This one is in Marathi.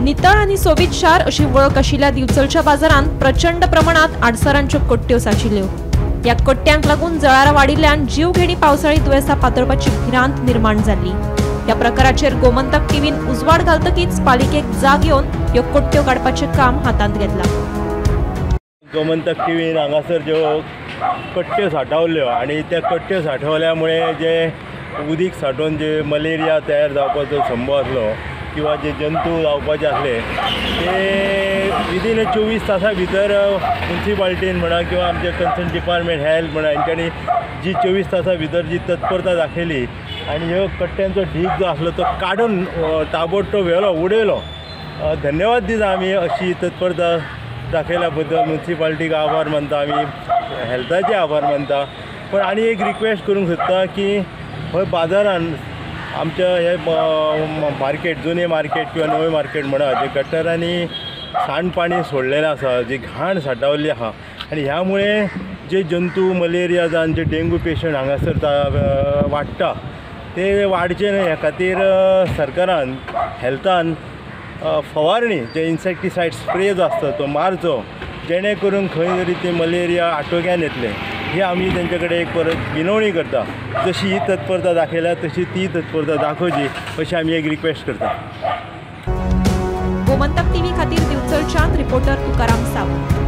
नितळ आणि सोबीत शार अशी वळख आशिल्ल्या दिवचलच्या बाजारात प्रचंड प्रमाणात आडसरांच्यो कट्ट्यो साचिल्ल्यो। या कट्ट्यांक लागून जळारां वाडिल्ल्यान जीवघेणी पावसाळी दुयेंसां पातळपाची भिरांत निर्माण जाल्ली। या प्रकाराचेर गोमंतक टीव्हीन उजवाड घालतकीच पालिकेक जाग घेवन ह्यो कट्ट्यो काडपाचें काम हातांत घेतलां। गोमंतक टीव्हीन हांगासर ज्यो कट्ट्यो सांठवल्यो आनी त्या कट्ट्यो सांठवल्यामुळे जे उदीक सांठोवन जे मलेरिया तयार जावपाचो संभव आसलो किंवा जे जंतू जावपाचे आसले ते विदीन 24 तासां भितर म्युनिसिपालिटीन म्हणा किंवा आमचे कन्सर्न डिपार्टमेंट हेल्थ म्हणा हांच्यांनी जी 24 तासां भितर जी तत्परता दाखयली आनी ह्यो कट्ट्यांचो ढीग जो आसलो तो काडून ताबडतोब व्हेलो उडयलो। धन्यवाद दिता आमी अशी तत्परता दाखयल्या बद्दल म्युनिसिपालिटीक आभार मानता, आमी हेल्थाचे आभार मानता। पण आनी एक रिक्वेस्ट करूंक सोदता की खंय बाजारान आमच्या हे मार्केट जुने मार्केट किंवा नवे मार्केट म्हणा जे गटरांनी सांडपाणी सोडलेलें आसा, जी घाण सांठवल्ली आहा आनी ह्यामुळे जे जंतू मलेरिया जावन जे डेंगू पेशंट हांगासर वाडटा ते वाडचे न्हय ह्या खातीर सरकारान हेल्थान फवारणी जे इन्सेक्टिसायड स्प्रे जो आसता तो मारचो जेणे करून खंय तरी ते मलेरिया आटोक्यान येतले ही आमी तेंचे कडेन एक परत विनवणी करता। जशी ही तत्परता दाखयल्या तशी ती तत्परता दाखोवची अशी आमी एक रिक्वेस्ट करता। गोमंतक टीव्ही खातीर दिवचलच्यान रिपोर्टर तुकाराम सावंत।